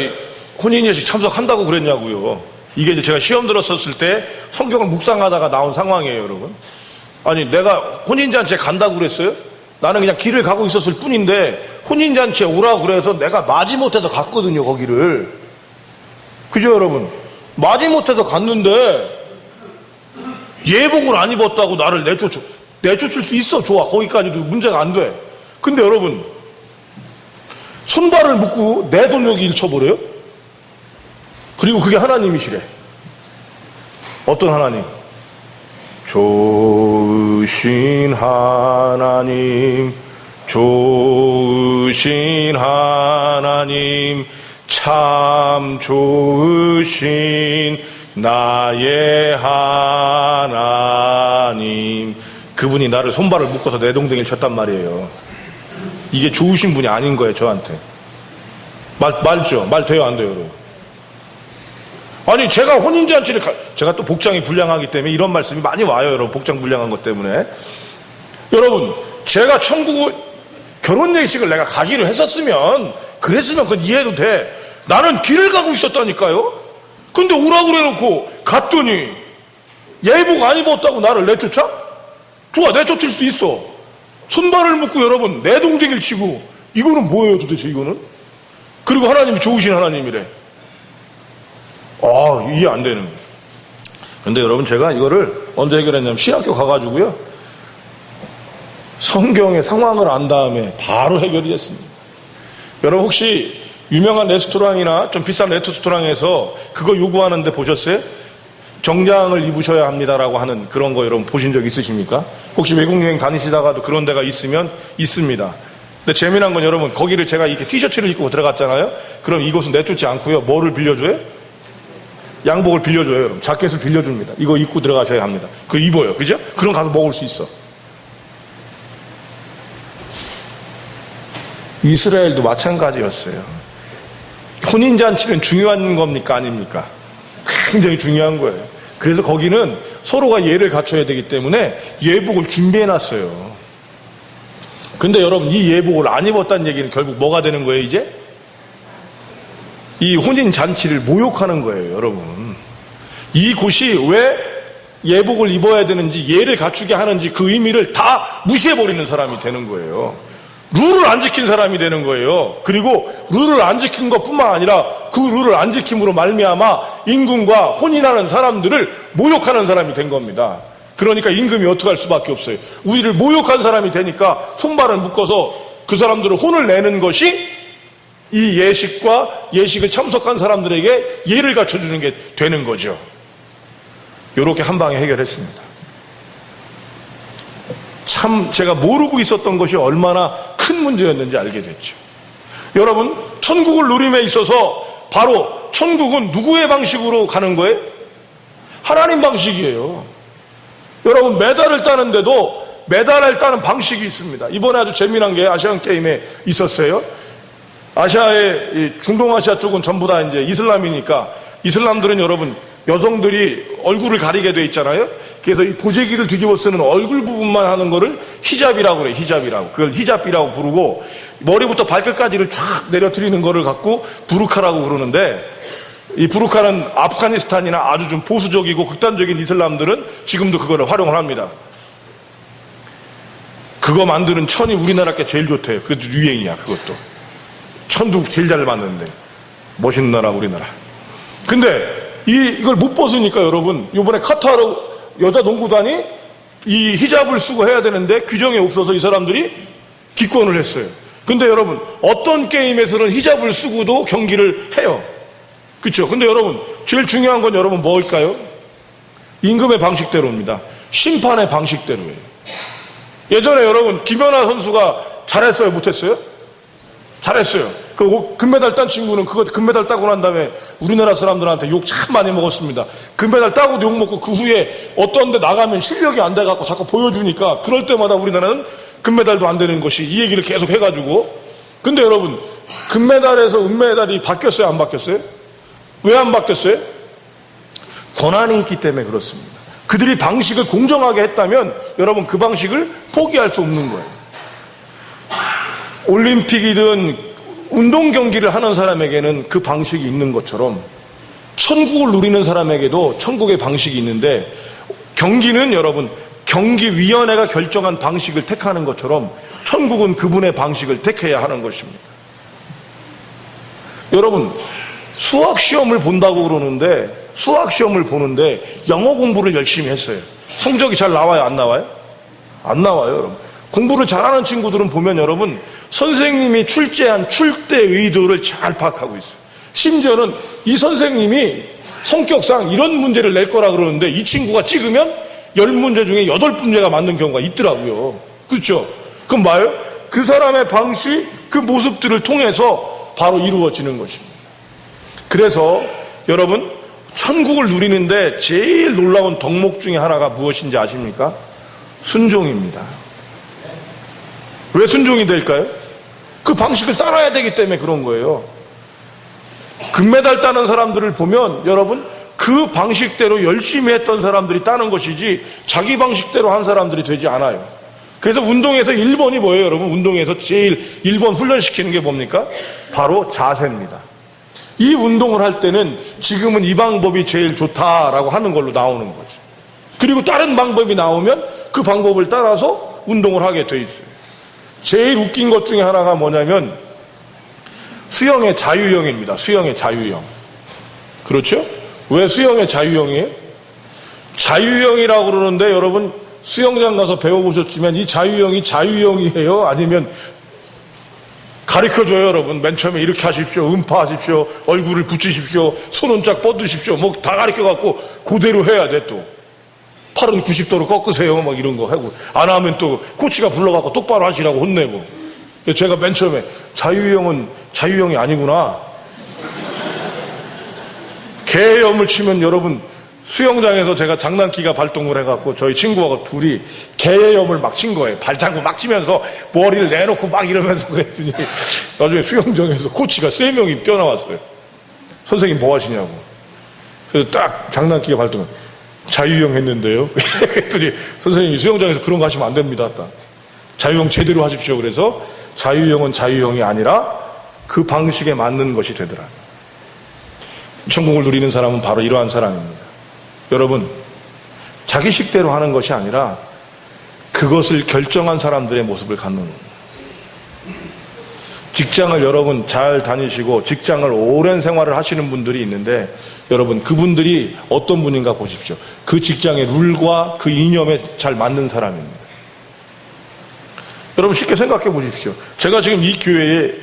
Speaker 1: 혼인예식 참석한다고 그랬냐고요. 이게 이제 제가 시험 들었었을 때 성경을 묵상하다가 나온 상황이에요, 여러분. 아니, 내가 혼인잔치에 간다고 그랬어요? 나는 그냥 길을 가고 있었을 뿐인데 혼인잔치에 오라고 그래서 내가 마지못해서 갔거든요, 거기를. 그죠, 여러분? 마지못해서 갔는데 예복을 안 입었다고 나를 내쫓을 수 있어. 좋아. 거기까지도 문제가 안 돼. 근데 여러분, 손발을 묶고 내 손 여기 일쳐버려요? 그리고 그게 하나님이시래. 어떤 하나님? 좋으신 하나님, 좋으신 하나님, 참 좋으신 나의 하나님. 그분이 나를 손발을 묶어서 내 동댕이를 쳤단 말이에요. 이게 좋으신 분이 아닌 거예요, 저한테. 말 돼요, 안 돼요, 여러분? 아니 제가 혼인잔치를 제가 또 복장이 불량하기 때문에 이런 말씀이 많이 와요. 여러분 복장 불량한 것 때문에. 여러분 제가 천국 결혼 예식을 내가 가기로 했었으면 그랬으면 그건 이해도 돼. 나는 길을 가고 있었다니까요. 근데 오라고 그래놓고 갔더니 예복 안 입었다고 나를 내쫓아? 좋아, 내쫓을 수 있어. 손발을 묶고 여러분 내동댕이를 치고 이거는 뭐예요 도대체 이거는? 그리고 하나님이 좋으신 하나님이래. 이해 안 되는. 근데 여러분 제가 이거를 언제 해결했냐면 신학교 가가지고요 성경의 상황을 안 다음에 바로 해결이 됐습니다. 여러분 혹시 유명한 레스토랑이나 좀 비싼 레스토랑에서 그거 요구하는데 보셨어요? 정장을 입으셔야 합니다라고 하는 그런 거 여러분 보신 적 있으십니까? 혹시 외국 여행 다니시다가도 그런 데가 있으면 있습니다. 근데 재미난 건 여러분 거기를 제가 이렇게 티셔츠를 입고 들어갔잖아요. 그럼 이곳은 내쫓지 않고요 뭐를 빌려줘요? 양복을 빌려줘요. 여러분 자켓을 빌려줍니다. 이거 입고 들어가셔야 합니다. 그거 입어요. 그죠? 그럼 가서 먹을 수 있어. 이스라엘도 마찬가지였어요. 혼인잔치는 중요한 겁니까? 아닙니까? 굉장히 중요한 거예요. 그래서 거기는 서로가 예를 갖춰야 되기 때문에 예복을 준비해놨어요. 근데 여러분 이 예복을 안 입었다는 얘기는 결국 뭐가 되는 거예요 이제? 이 혼인잔치를 모욕하는 거예요 여러분. 이곳이 왜 예복을 입어야 되는지 예를 갖추게 하는지 그 의미를 다 무시해버리는 사람이 되는 거예요. 룰을 안 지킨 사람이 되는 거예요. 그리고 룰을 안 지킨 것뿐만 아니라 그 룰을 안 지킴으로 말미암아 임금과 혼인하는 사람들을 모욕하는 사람이 된 겁니다. 그러니까 임금이 어떻게 할 수밖에 없어요. 우리를 모욕한 사람이 되니까 손발을 묶어서 그 사람들을 혼을 내는 것이 이 예식과 예식을 참석한 사람들에게 예를 갖춰주는 게 되는 거죠. 이렇게 한 방에 해결했습니다. 참 제가 모르고 있었던 것이 얼마나 큰 문제였는지 알게 됐죠. 여러분 천국을 누림에 있어서 바로 천국은 누구의 방식으로 가는 거예요? 하나님 방식이에요. 여러분 메달을 따는데도 메달을 따는 방식이 있습니다. 이번에 아주 재미난 게 아시안 게임에 있었어요. 아시아의 중동아시아 쪽은 전부 다 이제 이슬람이니까 이슬람들은 여러분 여성들이 얼굴을 가리게 돼 있잖아요. 그래서 이 보재기를 뒤집어 쓰는 얼굴 부분만 하는 거를 히잡이라고 그래요. 히잡이라고. 그걸 히잡이라고 부르고 머리부터 발끝까지를 쫙 내려뜨리는 거를 갖고 부르카라고 부르는데 이 부르카는 아프가니스탄이나 아주 좀 보수적이고 극단적인 이슬람들은 지금도 그거를 활용을 합니다. 그거 만드는 천이 우리나라 게 제일 좋대요. 그것도 유행이야. 그것도 천도 제일 잘 만드는데 멋있는 나라 우리나라. 근데 이걸 못 벗으니까 여러분 이번에 카타르 여자 농구단이 이 히잡을 쓰고 해야 되는데 규정이 없어서 이 사람들이 기권을 했어요. 근데 여러분 어떤 게임에서는 히잡을 쓰고도 경기를 해요. 그렇죠? 근데 여러분 제일 중요한 건 여러분 뭘까요? 임금의 방식대로입니다. 심판의 방식대로예요. 예전에 여러분 김연아 선수가 잘했어요? 못했어요? 잘했어요. 그 금메달 딴 친구는 그거 금메달 따고 난 다음에 우리나라 사람들한테 욕 참 많이 먹었습니다. 금메달 따고도 욕 먹고 그 후에 어떤 데 나가면 실력이 안 돼갖고 자꾸 보여주니까 그럴 때마다 우리나라는 금메달도 안 되는 것이 이 얘기를 계속 해가지고. 근데 여러분 금메달에서 은메달이 바뀌었어요? 안 바뀌었어요? 왜 안 바뀌었어요? 권한이 있기 때문에 그렇습니다. 그들이 방식을 공정하게 했다면 여러분 그 방식을 포기할 수 없는 거예요. 올림픽이든 운동 경기를 하는 사람에게는 그 방식이 있는 것처럼 천국을 누리는 사람에게도 천국의 방식이 있는데 경기는 여러분 경기위원회가 결정한 방식을 택하는 것처럼 천국은 그분의 방식을 택해야 하는 것입니다. 여러분 수학시험을 본다고 그러는데 수학시험을 보는데 영어 공부를 열심히 했어요. 성적이 잘 나와요? 안 나와요? 안 나와요. 여러분 공부를 잘하는 친구들은 보면 여러분 선생님이 출제한 출제 의도를 잘 파악하고 있어요. 심지어는 이 선생님이 성격상 이런 문제를 낼 거라 그러는데 이 친구가 찍으면 10문제 중에 8문제가 맞는 경우가 있더라고요. 그렇죠? 그럼 뭐예요? 그 사람의 방식, 그 모습들을 통해서 바로 이루어지는 것입니다. 그래서 여러분 천국을 누리는데 제일 놀라운 덕목 중에 하나가 무엇인지 아십니까? 순종입니다. 왜 순종이 될까요? 그 방식을 따라야 되기 때문에 그런 거예요. 금메달 따는 사람들을 보면 여러분 그 방식대로 열심히 했던 사람들이 따는 것이지 자기 방식대로 한 사람들이 되지 않아요. 그래서 운동에서 1번이 뭐예요, 여러분? 운동에서 제일 1번 훈련시키는 게 뭡니까? 바로 자세입니다. 이 운동을 할 때는 지금은 이 방법이 제일 좋다라고 하는 걸로 나오는 거죠. 그리고 다른 방법이 나오면 그 방법을 따라서 운동을 하게 돼 있어요. 제일 웃긴 것 중에 하나가 뭐냐면 수영의 자유형입니다. 수영의 자유형. 그렇죠? 왜 수영의 자유형이에요? 자유형이라고 그러는데 여러분 수영장 가서 배워보셨지만 이 자유형이 자유형이에요? 아니면 가르쳐줘요, 여러분? 맨 처음에 이렇게 하십시오. 음파하십시오. 얼굴을 붙이십시오. 손은 쫙 뻗으십시오. 뭐 다 가르쳐갖고 그대로 해야 돼 또. 팔은 90도로 꺾으세요. 막 이런 거 하고. 안 하면 또 코치가 불러갖고 똑바로 하시라고 혼내고. 제가 맨 처음에 자유형은 자유형이 아니구나. 개염을 치면 여러분 수영장에서 제가 장난기가 발동을 해갖고 저희 친구하고 둘이 개염을 막 친 거예요. 발장구 막 치면서 머리를 내놓고 막 이러면서 그랬더니 나중에 수영장에서 코치가 3명이 뛰어나왔어요. 선생님 뭐 하시냐고. 그래서 딱 장난기가 발동을 자유형 했는데요. 그랬더니 선생님이 수영장에서 그런 거 하시면 안 됩니다. 딱. 자유형 제대로 하십시오. 그래서 자유형은 자유형이 아니라 그 방식에 맞는 것이 되더라고요. 천국을 누리는 사람은 바로 이러한 사람입니다. 여러분, 자기 식대로 하는 것이 아니라 그것을 결정한 사람들의 모습을 갖는 겁니다. 직장을 여러분 잘 다니시고 직장을 오랜 생활을 하시는 분들이 있는데 여러분 그분들이 어떤 분인가 보십시오. 그 직장의 룰과 그 이념에 잘 맞는 사람입니다. 여러분 쉽게 생각해 보십시오. 제가 지금 이 교회에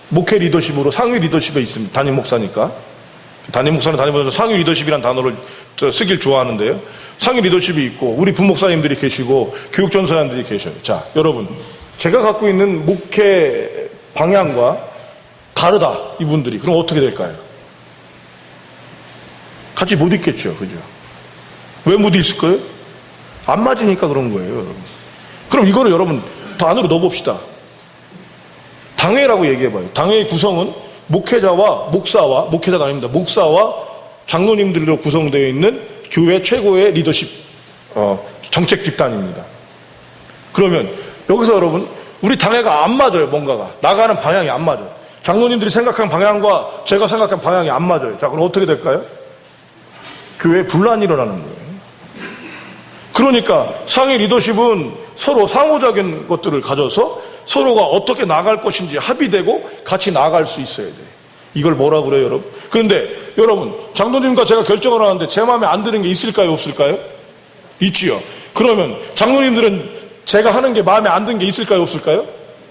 Speaker 1: 목회 리더십으로 상위 리더십에 있습니다. 담임 목사니까. 담임 목사는 담임보다 상위 리더십이라는 단어를 쓰길 좋아하는데요. 상위 리더십이 있고 우리 부목사님들이 계시고 교육전사님들이 계셔요. 자, 여러분 제가 갖고 있는 목회 방향과 다르다 이분들이. 그럼 어떻게 될까요? 같이 못 있겠죠. 그죠? 왜 못 있을까요? 안 맞으니까 그런 거예요. 여러분. 그럼 이거를 여러분 더 안으로 넣어봅시다. 당회라고 얘기해봐요. 당회의 구성은 목회자와 목사와, 목회자가 아닙니다. 목사와 장로님들로 구성되어 있는 교회 최고의 리더십 정책 집단입니다. 그러면 여기서 여러분 우리 당회가 안 맞아요. 뭔가가 나가는 방향이 안 맞아요. 장로님들이 생각한 방향과 제가 생각한 방향이 안 맞아요. 자, 그럼 어떻게 될까요? 교회에 분란이 일어나는 거예요. 그러니까 상위 리더십은 서로 상호적인 것들을 가져서 서로가 어떻게 나갈 것인지 합의되고 같이 나아갈 수 있어야 돼요. 이걸 뭐라 그래요, 여러분? 그런데 여러분 장로님과 제가 결정을 하는데 제 마음에 안 드는 게 있을까요, 없을까요? 있지요. 그러면 장로님들은 제가 하는 게 마음에 안 드는 게 있을까요, 없을까요?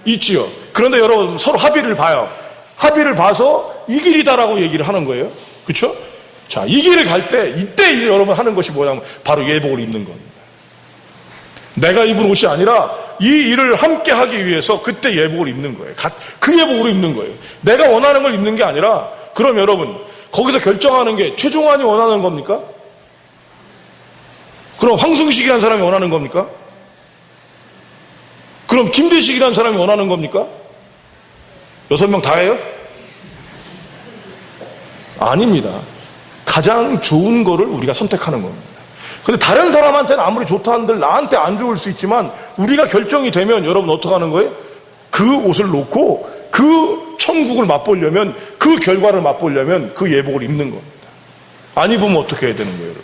Speaker 1: 있지요. 그런데 여러분 서로 합의를 봐요. 합의를 봐서 이 길이다라고 얘기를 하는 거예요. 그렇죠? 자, 이 길을 갈 때 이때 여러분 하는 것이 뭐냐면 바로 예복을 입는 겁니다. 내가 입은 옷이 아니라 이 일을 함께 하기 위해서 그때 예복을 입는 거예요. 그 예복으로 입는 거예요. 내가 원하는 걸 입는 게 아니라 그럼 여러분 거기서 결정하는 게 최종환이 원하는 겁니까? 그럼 황승식이라는 사람이 원하는 겁니까? 그럼 김대식이라는 사람이 원하는 겁니까? 6명 다 해요? 아닙니다. 가장 좋은 거를 우리가 선택하는 겁니다. 근데 다른 사람한테는 아무리 좋다 한들 나한테 안 좋을 수 있지만 우리가 결정이 되면 여러분 어떻게 하는 거예요? 그 옷을 놓고 그 천국을 맛보려면 그 결과를 맛보려면 그 예복을 입는 겁니다. 안 입으면 어떻게 해야 되는 거예요, 여러분?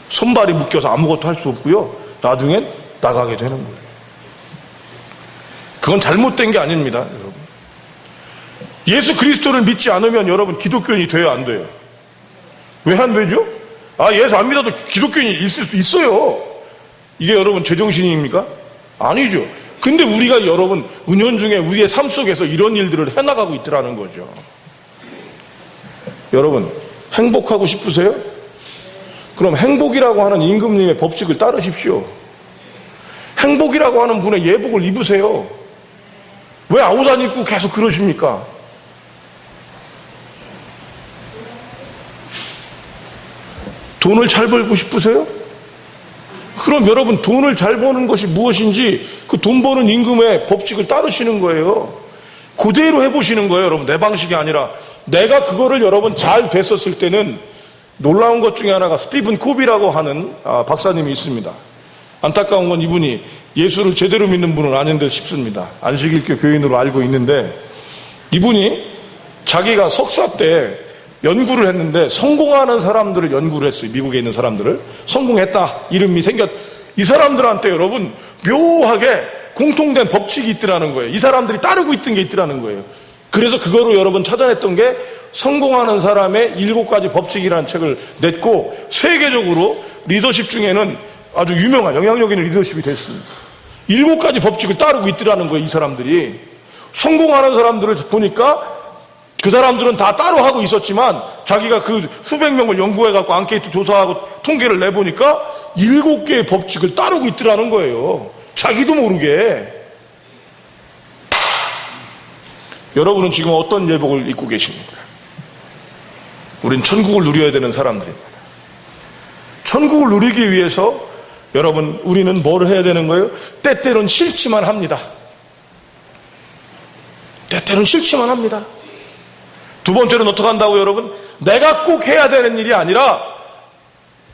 Speaker 1: 손발이 묶여서 아무것도 할 수 없고요. 나중엔 나가게 되는 거예요. 그건 잘못된 게 아닙니다, 여러분. 예수 그리스도를 믿지 않으면 여러분 기독교인이 돼야 안 돼요. 왜 안 되죠? 아, 예수 안 믿어도 기독교인이 있을 수 있어요. 이게 여러분 제정신입니까? 아니죠. 근데 우리가 여러분 은연중에 우리의 삶 속에서 이런 일들을 해나가고 있더라는 거죠. 여러분 행복하고 싶으세요? 그럼 행복이라고 하는 임금님의 법칙을 따르십시오. 행복이라고 하는 분의 예복을 입으세요. 왜 아무도 안 입고 계속 그러십니까? 돈을 잘 벌고 싶으세요? 그럼 여러분 돈을 잘 버는 것이 무엇인지 그 돈 버는 임금의 법칙을 따르시는 거예요. 그대로 해보시는 거예요. 여러분 내 방식이 아니라 내가 그거를 여러분 잘 됐었을 때는 놀라운 것 중에 하나가 스티븐 코비라고 하는 박사님이 있습니다. 안타까운 건 이분이 예수를 제대로 믿는 분은 아닌데 싶습니다. 안식일교 교인으로 알고 있는데, 이분이 자기가 석사 때 연구를 했는데 성공하는 사람들을 연구를 했어요. 미국에 있는 사람들을. 성공했다, 이름이 이 사람들한테 여러분 묘하게 공통된 법칙이 있더라는 거예요. 이 사람들이 따르고 있던 게 있더라는 거예요. 그래서 그거로 여러분 찾아냈던 게 성공하는 사람의 7가지 법칙이라는 책을 냈고, 세계적으로 리더십 중에는 아주 유명한 영향력 있는 리더십이 됐습니다. 7가지 법칙을 따르고 있더라는 거예요. 이 사람들이. 성공하는 사람들을 보니까 그 사람들은 다 따로 하고 있었지만 자기가 그 수백 명을 연구해갖고 앙케이트 조사하고 통계를 내보니까 7개의 법칙을 따르고 있더라는 거예요. 자기도 모르게. 여러분은 지금 어떤 예복을 입고 계십니까? 우린 천국을 누려야 되는 사람들입니다. 천국을 누리기 위해서 여러분, 우리는 뭘 해야 되는 거예요? 때때로는 싫지만 합니다. 때때로는 싫지만 합니다. 두 번째로는 어떻게 한다고 여러분? 내가 꼭 해야 되는 일이 아니라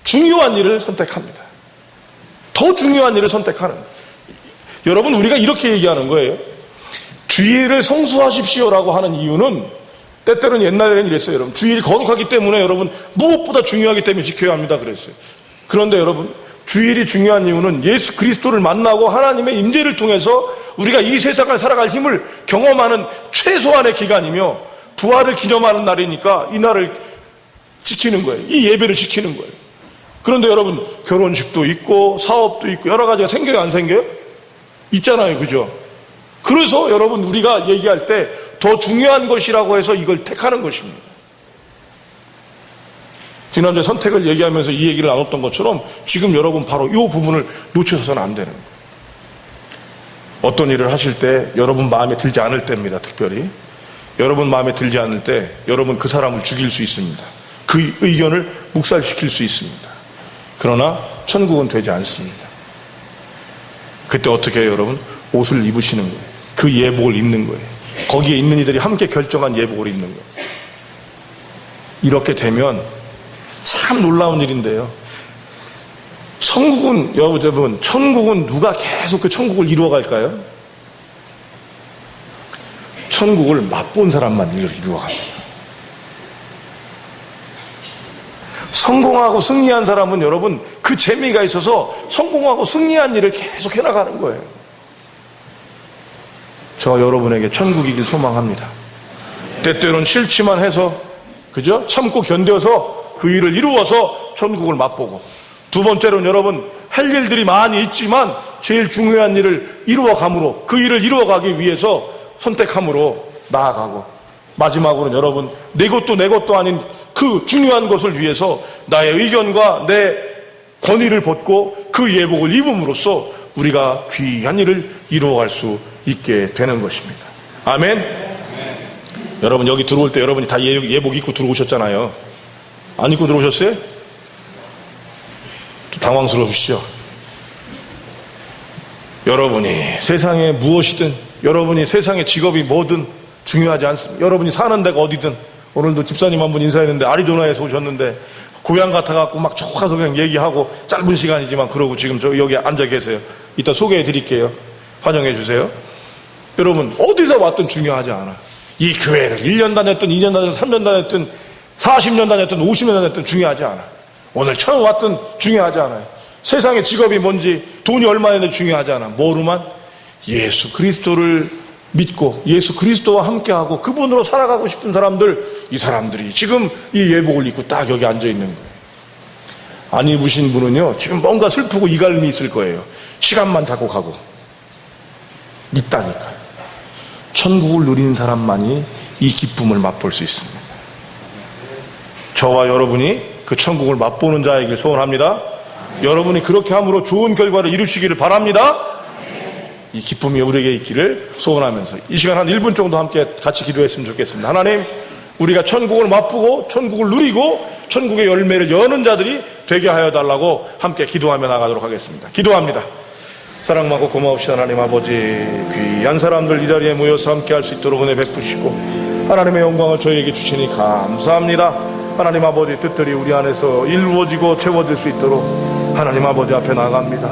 Speaker 1: 중요한 일을 선택합니다. 더 중요한 일을 선택하는 거예요. 여러분, 우리가 이렇게 얘기하는 거예요. 주일을 성수하십시오라고 하는 이유는, 때때로는 옛날에는 이랬어요. 여러분, 주일이 거룩하기 때문에 여러분 무엇보다 중요하기 때문에 지켜야 합니다 그랬어요. 그런데 여러분, 주일이 중요한 이유는 예수 그리스도를 만나고 하나님의 임재를 통해서 우리가 이 세상을 살아갈 힘을 경험하는 최소한의 기간이며, 부활을 기념하는 날이니까 이 날을 지키는 거예요. 이 예배를 지키는 거예요. 그런데 여러분, 결혼식도 있고 사업도 있고 여러 가지가 생겨요, 안 생겨요? 있잖아요, 그죠? 그래서 여러분, 우리가 얘기할 때 더 중요한 것이라고 해서 이걸 택하는 것입니다. 지난주에 선택을 얘기하면서 이 얘기를 나눴던 것처럼 지금 여러분 바로 이 부분을 놓쳐서는 안 되는 거예요. 어떤 일을 하실 때 여러분 마음에 들지 않을 때입니다. 특별히 여러분 마음에 들지 않을 때 여러분 그 사람을 죽일 수 있습니다. 그 의견을 묵살시킬 수 있습니다. 그러나 천국은 되지 않습니다. 그때 어떻게 해요, 여러분? 옷을 입으시는 거예요. 그 예복을 입는 거예요. 거기에 있는 이들이 함께 결정한 예복을 입는 거예요. 이렇게 되면 참 놀라운 일인데요. 천국은, 여러분, 천국은 누가 계속 그 천국을 이루어갈까요? 천국을 맛본 사람만 이루어갑니다. 성공하고 승리한 사람은 여러분 그 재미가 있어서 성공하고 승리한 일을 계속 해나가는 거예요. 저 여러분에게 천국이길 소망합니다. 때때로는 싫지만 해서, 그죠? 참고 견뎌서 그 일을 이루어서 천국을 맛보고, 두 번째로는 여러분 할 일들이 많이 있지만 제일 중요한 일을 이루어감으로, 그 일을 이루어가기 위해서 선택함으로 나아가고, 마지막으로는 여러분 내 것도 아닌 그 중요한 것을 위해서 나의 의견과 내 권위를 벗고 그 예복을 입음으로써 우리가 귀한 일을 이루어갈 수 있게 되는 것입니다. 아멘. 여러분, 여기 들어올 때 여러분이 다 예복 입고 들어오셨잖아요. 안 입고 들어오셨어요? 또 당황스러우시죠? 여러분이 세상에 무엇이든, 여러분이 세상의 직업이 뭐든 중요하지 않습니다. 여러분이 사는 데가 어디든, 오늘도 집사님 한 분 인사했는데 아리조나에서 오셨는데 고향 같아갖고 막 촉가서 그냥 얘기하고, 짧은 시간이지만 그러고 지금 저 여기 앉아 계세요. 이따 소개해 드릴게요. 환영해 주세요. 여러분, 어디서 왔든 중요하지 않아. 이 교회를 1년 다녔든 2년 다녔든 3년 다녔든 40년 다녔든 50년 다녔든 중요하지 않아. 오늘 처음 왔든 중요하지 않아요. 세상의 직업이 뭔지, 돈이 얼마나 중요하지 않아. 뭐로만? 예수 그리스도를 믿고 예수 그리스도와 함께하고 그분으로 살아가고 싶은 사람들, 이 사람들이 지금 이 예복을 입고 딱 여기 앉아 있는 거예요. 안 입으신 분은요, 지금 뭔가 슬프고 이갈림이 있을 거예요. 시간만 자꾸 가고. 있다니까요. 천국을 누리는 사람만이 이 기쁨을 맛볼 수 있습니다. 저와 여러분이 그 천국을 맛보는 자이길 소원합니다. 여러분이 그렇게 함으로 좋은 결과를 이루시기를 바랍니다. 이 기쁨이 우리에게 있기를 소원하면서 이 시간 한 1분 정도 함께 같이 기도했으면 좋겠습니다. 하나님, 우리가 천국을 맛보고 천국을 누리고 천국의 열매를 여는 자들이 되게 하여 달라고 함께 기도하며 나가도록 하겠습니다. 기도합니다. 사랑 많고 고마우신 하나님 아버지, 귀한 사람들 이 자리에 모여서 함께 할 수 있도록 은혜 베푸시고 하나님의 영광을 저희에게 주시니 감사합니다. 하나님 아버지 뜻들이 우리 안에서 이루어지고 채워질 수 있도록 하나님 아버지 앞에 나갑니다.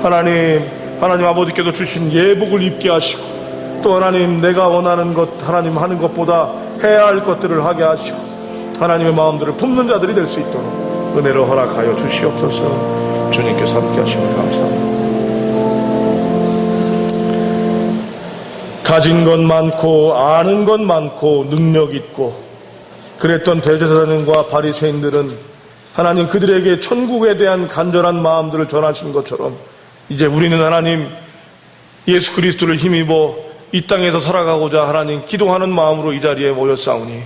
Speaker 1: 하나님 아버지께서 주신 예복을 입게 하시고, 또 하나님 내가 원하는 것 하나님 하는 것보다 해야 할 것들을 하게 하시고, 하나님의 마음들을 품는 자들이 될 수 있도록 은혜로 허락하여 주시옵소서. 주님께서 함께 하시면 감사합니다. 가진 것 많고 아는 것 많고 능력 있고 그랬던 대제사장과 바리새인들은 하나님 그들에게 천국에 대한 간절한 마음들을 전하신 것처럼, 이제 우리는 하나님 예수 그리스도를 힘입어 이 땅에서 살아가고자 하나님 기도하는 마음으로 이 자리에 모였사오니,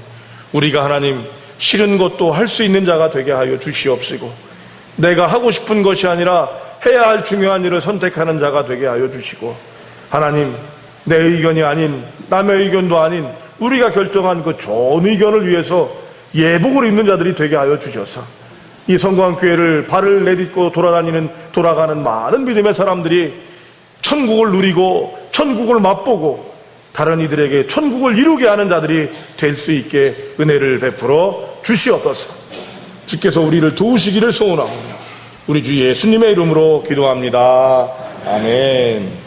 Speaker 1: 우리가 하나님 싫은 것도 할 수 있는 자가 되게 하여 주시옵시고, 내가 하고 싶은 것이 아니라 해야 할 중요한 일을 선택하는 자가 되게 하여 주시고, 하나님 내 의견이 아닌 남의 의견도 아닌 우리가 결정한 그 좋은 의견을 위해서 예복을 입는 자들이 되게 하여 주셔서, 이 성광교회를 발을 내딛고 돌아가는 많은 믿음의 사람들이 천국을 누리고 천국을 맛보고 다른 이들에게 천국을 이루게 하는 자들이 될 수 있게 은혜를 베풀어 주시옵소서. 주께서 우리를 도우시기를 소원하오며 우리 주 예수님의 이름으로 기도합니다. 아멘.